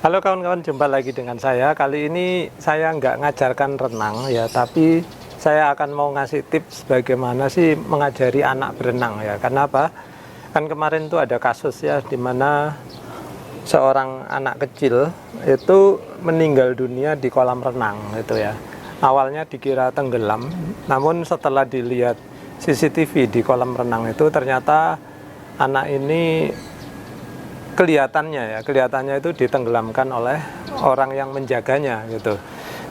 Halo kawan-kawan, jumpa lagi dengan saya. Kali ini saya nggak ngajarkan renang ya, tapi saya akan mau ngasih tips bagaimana sih mengajari anak berenang ya. Karena apa? Kan kemarin tuh ada kasus ya, di mana seorang anak kecil itu meninggal dunia di kolam renang itu ya. Awalnya dikira tenggelam, namun setelah dilihat CCTV di kolam renang itu ternyata anak ini kelihatannya itu ditenggelamkan oleh orang yang menjaganya gitu.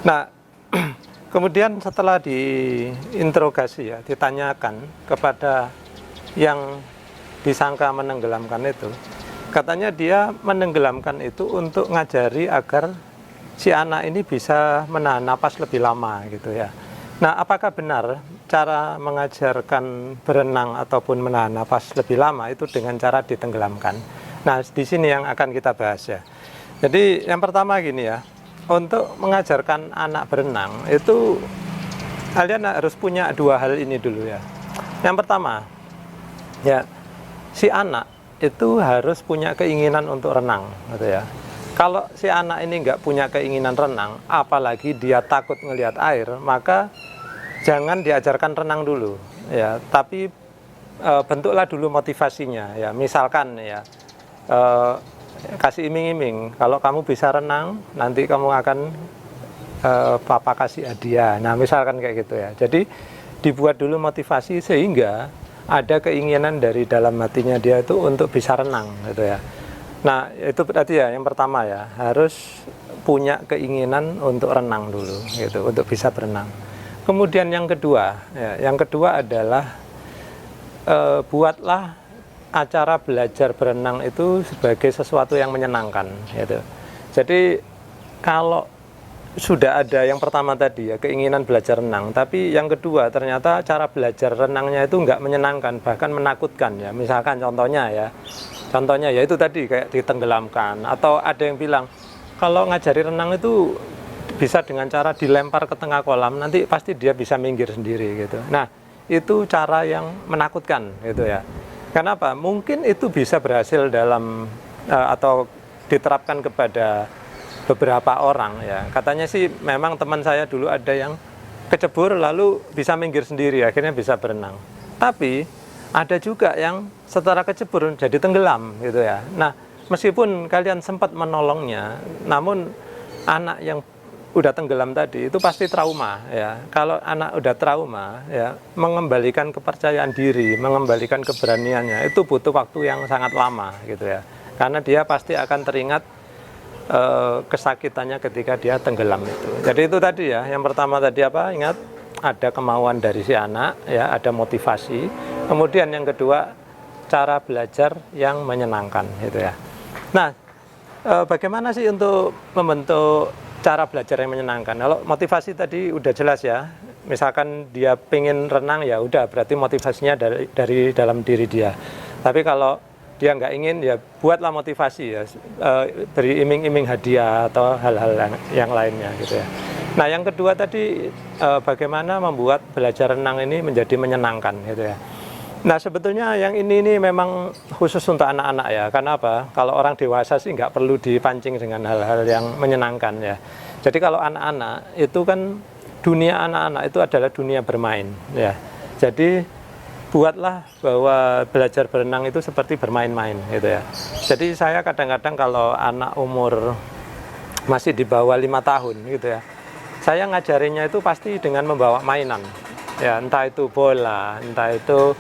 Nah, kemudian setelah diinterogasi ya, ditanyakan kepada yang disangka menenggelamkan itu, katanya dia menenggelamkan itu untuk ngajari agar si anak ini bisa menahan napas lebih lama gitu ya. Nah, apakah benar cara mengajarkan berenang ataupun menahan napas lebih lama itu dengan cara ditenggelamkan? Nah, di sini yang akan kita bahas ya. Jadi yang pertama gini ya, untuk mengajarkan anak berenang itu kalian harus punya dua hal ini dulu ya. Yang pertama, ya si anak itu harus punya keinginan untuk renang, gitu ya. Kalau si anak ini nggak punya keinginan renang, apalagi dia takut ngelihat air, maka jangan diajarkan renang dulu, ya. Tapi bentuklah dulu motivasinya, ya. Misalkan ya. Kasih iming-iming, kalau kamu bisa renang nanti kamu akan papa kasih hadiah. Nah, misalkan kayak gitu ya. Jadi dibuat dulu motivasi sehingga ada keinginan dari dalam hatinya dia itu untuk bisa renang gitu ya. Nah, itu berarti ya yang pertama ya, harus punya keinginan untuk renang dulu gitu, untuk bisa berenang. Kemudian yang kedua adalah buatlah acara belajar berenang itu sebagai sesuatu yang menyenangkan gitu. Jadi kalau sudah ada yang pertama tadi ya, keinginan belajar renang, tapi yang kedua ternyata cara belajar renangnya itu nggak menyenangkan, bahkan menakutkan ya. Misalkan contohnya ya itu tadi kayak ditenggelamkan, atau ada yang bilang kalau ngajari renang itu bisa dengan cara dilempar ke tengah kolam, nanti pasti dia bisa minggir sendiri gitu. Nah, itu cara yang menakutkan gitu ya. Kenapa? Mungkin itu bisa berhasil dalam atau diterapkan kepada beberapa orang ya. Katanya sih memang teman saya dulu ada yang kecebur lalu bisa minggir sendiri, akhirnya bisa berenang. Tapi ada juga yang setelah kecebur jadi tenggelam gitu ya. Nah, meskipun kalian sempat menolongnya, namun anak yang udah tenggelam tadi itu pasti trauma ya. Kalau anak udah trauma ya, mengembalikan kepercayaan diri, mengembalikan keberaniannya itu butuh waktu yang sangat lama gitu ya. Karena dia pasti akan teringat kesakitannya ketika dia tenggelam itu. Jadi itu tadi ya, yang pertama tadi apa? Ingat, ada kemauan dari si anak ya, ada motivasi. Kemudian yang kedua, cara belajar yang menyenangkan gitu ya. Nah, bagaimana sih untuk membentuk cara belajar yang menyenangkan? Kalau motivasi tadi udah jelas ya, misalkan dia pengen renang ya udah, berarti motivasinya dari dalam diri dia. Tapi kalau dia nggak ingin ya buatlah motivasi ya, beri iming-iming hadiah atau hal-hal yang lainnya gitu ya. Nah, yang kedua tadi bagaimana membuat belajar renang ini menjadi menyenangkan gitu ya. Nah, sebetulnya yang ini memang khusus untuk anak-anak ya. Karena apa? Kalau orang dewasa sih nggak perlu dipancing dengan hal-hal yang menyenangkan ya. Jadi kalau anak-anak itu kan, dunia anak-anak itu adalah dunia bermain ya. Jadi buatlah bahwa belajar berenang itu seperti bermain-main gitu ya. Jadi saya kadang-kadang kalau anak umur masih di bawah 5 tahun gitu ya, saya ngajarinya itu pasti dengan membawa mainan ya, entah itu bola, entah itu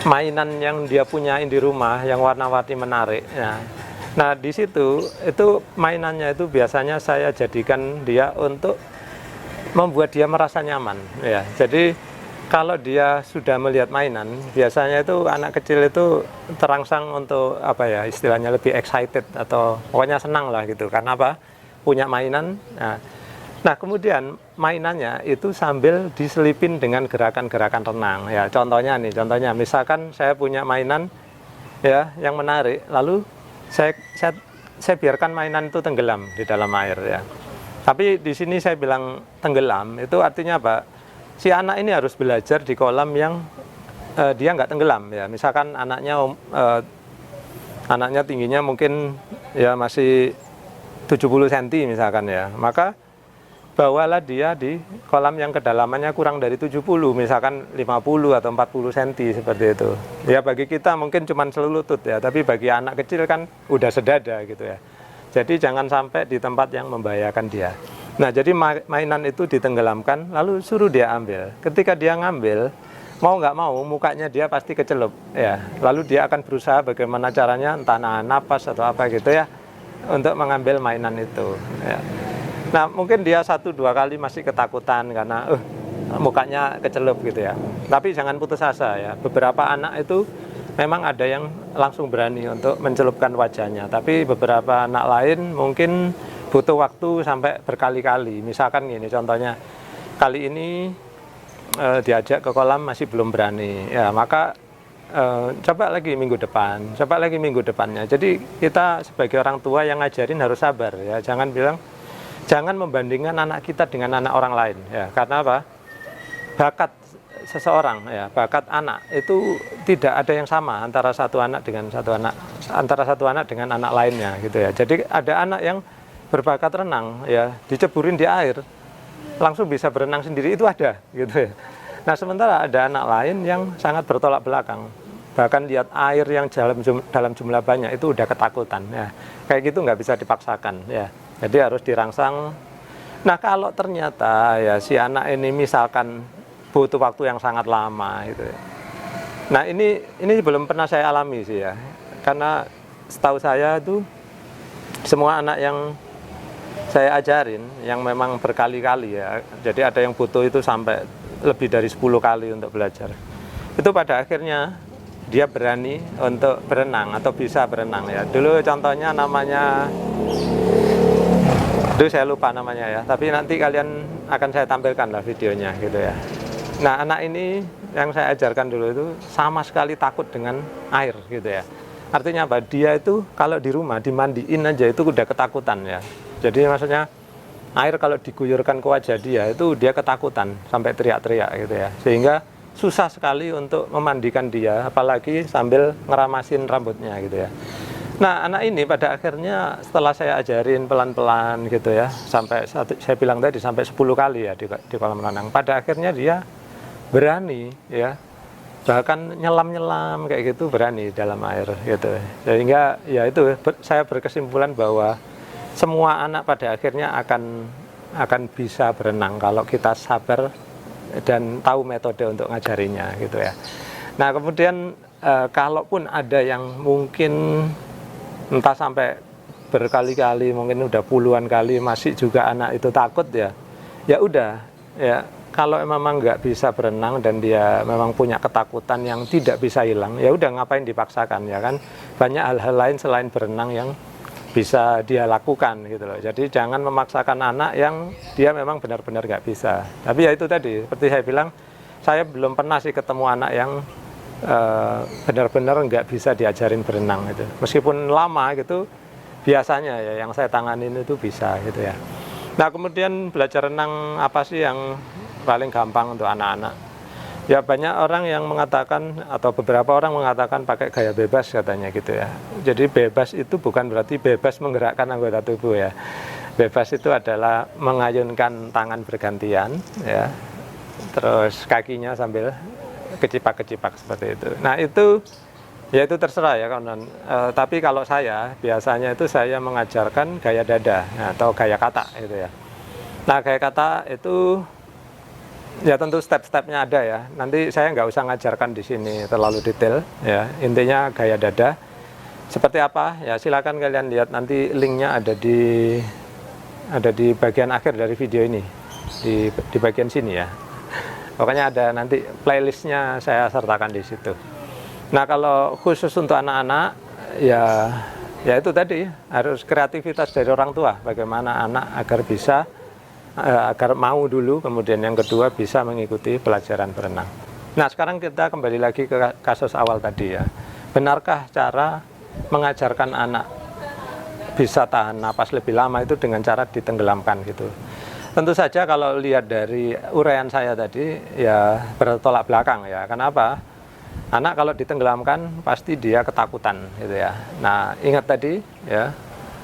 mainan yang dia punyain di rumah yang warna-warni menarik ya. Nah, di situ itu mainannya itu biasanya saya jadikan dia untuk membuat dia merasa nyaman ya. Jadi kalau dia sudah melihat mainan, biasanya itu anak kecil itu terangsang untuk apa ya, istilahnya lebih excited atau pokoknya senang lah gitu. Karena apa? Punya mainan. Nah, kemudian mainannya itu sambil diselipin dengan gerakan-gerakan renang ya. Contohnya misalkan saya punya mainan ya yang menarik, lalu saya biarkan mainan itu tenggelam di dalam air ya. Tapi di sini saya bilang tenggelam itu artinya apa? Si anak ini harus belajar di kolam yang dia nggak tenggelam ya. Misalkan anaknya tingginya mungkin ya masih 70 cm misalkan ya, maka bawalah dia di kolam yang kedalamannya kurang dari 70, misalkan 50 atau 40 cm seperti itu. Ya bagi kita mungkin cuma selutut ya, tapi bagi anak kecil kan udah sedada gitu ya. Jadi jangan sampai di tempat yang membahayakan dia. Nah, jadi mainan itu ditenggelamkan, lalu suruh dia ambil. Ketika dia ngambil, mau nggak mau mukanya dia pasti kecelup ya. Lalu dia akan berusaha bagaimana caranya, entah nahan napas atau apa gitu ya, untuk mengambil mainan itu ya. Nah, mungkin dia 1-2 kali masih ketakutan karena mukanya kecelup gitu ya. Tapi jangan putus asa ya. Beberapa anak itu memang ada yang langsung berani untuk mencelupkan wajahnya. Tapi beberapa anak lain mungkin butuh waktu sampai berkali-kali. Misalkan gini contohnya, kali ini diajak ke kolam masih belum berani. Ya, maka coba lagi minggu depan, coba lagi minggu depannya. Jadi kita sebagai orang tua yang ngajarin harus sabar ya. Jangan membandingkan anak kita dengan anak orang lain ya, karena apa? Bakat seseorang ya, bakat anak itu tidak ada yang sama antara satu anak dengan anak lainnya gitu ya. Jadi ada anak yang berbakat renang ya, diceburin di air langsung bisa berenang sendiri, itu ada gitu ya. Nah, sementara ada anak lain yang sangat bertolak belakang, bahkan lihat air yang dalam jumlah banyak itu udah ketakutan ya. Kayak gitu nggak bisa dipaksakan ya. Jadi harus dirangsang. Nah, kalau ternyata ya si anak ini misalkan butuh waktu yang sangat lama gitu ya. Nah, ini belum pernah saya alami sih ya. Karena setahu saya itu semua anak yang saya ajarin yang memang berkali-kali ya. Jadi ada yang butuh itu sampai lebih dari 10 kali untuk belajar. Itu pada akhirnya dia berani untuk berenang atau bisa berenang ya. Dulu contohnya namanya, itu saya lupa namanya ya, tapi nanti kalian akan saya tampilkan lah videonya gitu ya. Nah, anak ini yang saya ajarkan dulu itu sama sekali takut dengan air gitu ya. Artinya apa? Dia itu kalau di rumah dimandiin aja itu udah ketakutan ya. Jadi maksudnya air kalau diguyurkan ke wajah dia itu dia ketakutan sampai teriak-teriak gitu ya. Sehingga susah sekali untuk memandikan dia, apalagi sambil ngeramasin rambutnya gitu ya. Nah, anak ini pada akhirnya setelah saya ajarin pelan-pelan gitu ya, sampai saya bilang tadi sampai 10 kali ya di kolam renang. Pada akhirnya dia berani ya, bahkan nyelam-nyelam kayak gitu berani dalam air gitu. Sehingga ya itu saya berkesimpulan bahwa semua anak pada akhirnya akan bisa berenang kalau kita sabar dan tahu metode untuk ngajarinya gitu ya. Nah, kemudian kalaupun ada yang mungkin entah sampai berkali-kali, mungkin udah puluhan kali masih juga anak itu takut ya, ya udah ya, kalau memang nggak bisa berenang dan dia memang punya ketakutan yang tidak bisa hilang, ya udah ngapain dipaksakan ya kan. Banyak hal-hal lain selain berenang yang bisa dia lakukan gitu loh. Jadi jangan memaksakan anak yang dia memang benar-benar nggak bisa. Tapi ya itu tadi, seperti saya bilang, saya belum pernah sih ketemu anak yang benar-benar nggak bisa diajarin berenang gitu. Meskipun lama gitu, biasanya ya yang saya tanganin itu bisa gitu ya. Nah, kemudian belajar renang apa sih yang paling gampang untuk anak-anak? Ya banyak orang yang mengatakan, atau beberapa orang mengatakan pakai gaya bebas katanya gitu ya. Jadi bebas itu bukan berarti bebas menggerakkan anggota tubuh ya. Bebas itu adalah mengayunkan tangan bergantian ya, terus kakinya sambil kecipak-kecipak seperti itu. Nah, itu ya itu terserah ya kawan. Tapi kalau saya biasanya itu saya mengajarkan gaya dada atau gaya kata gitu ya. Nah, gaya kata itu ya tentu step-stepnya ada ya. Nanti saya nggak usah ngajarkan di sini terlalu detail ya. Intinya gaya dada seperti apa ya, silakan kalian lihat, nanti linknya ada di bagian akhir dari video ini, di bagian sini ya. Pokoknya ada nanti playlistnya saya sertakan di situ. Nah, kalau khusus untuk anak-anak ya itu tadi harus kreativitas dari orang tua. Bagaimana anak agar bisa agar mau dulu, kemudian yang kedua bisa mengikuti pelajaran berenang. Nah, sekarang kita kembali lagi ke kasus awal tadi ya. Benarkah cara mengajarkan anak bisa tahan napas lebih lama itu dengan cara ditenggelamkan gitu? Tentu saja kalau lihat dari uraian saya tadi ya bertolak belakang ya. Kenapa? Anak kalau ditenggelamkan pasti dia ketakutan gitu ya. Nah, ingat tadi ya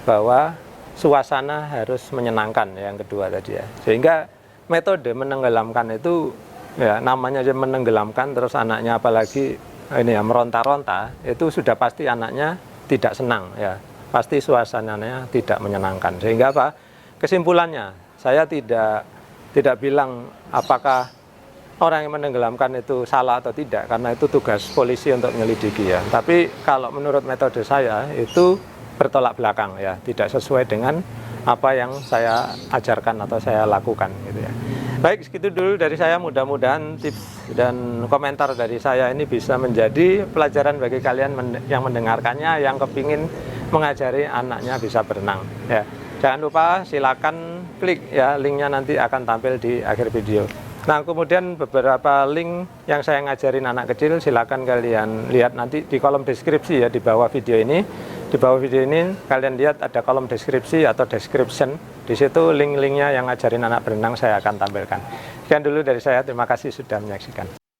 bahwa suasana harus menyenangkan, yang kedua tadi ya. Sehingga metode menenggelamkan itu ya namanya aja menenggelamkan, terus anaknya apalagi ini ya meronta-ronta, itu sudah pasti anaknya tidak senang ya, pasti suasananya tidak menyenangkan. Sehingga apa? Kesimpulannya, saya tidak bilang apakah orang yang menenggelamkan itu salah atau tidak, karena itu tugas polisi untuk menyelidiki ya. Tapi kalau menurut metode saya itu bertolak belakang ya, tidak sesuai dengan apa yang saya ajarkan atau saya lakukan gitu ya. Baik, segitu dulu dari saya. Mudah-mudahan tips dan komentar dari saya ini bisa menjadi pelajaran bagi kalian yang mendengarkannya, yang kepingin mengajari anaknya bisa berenang ya. Jangan lupa silakan klik ya, linknya nanti akan tampil di akhir video. Nah, kemudian beberapa link yang saya ngajarin anak kecil silakan kalian lihat nanti di kolom deskripsi ya, di bawah video ini. Di bawah video ini kalian lihat ada kolom deskripsi atau description. Di situ link-linknya yang ngajarin anak berenang saya akan tampilkan. Sekian dulu dari saya, terima kasih sudah menyaksikan.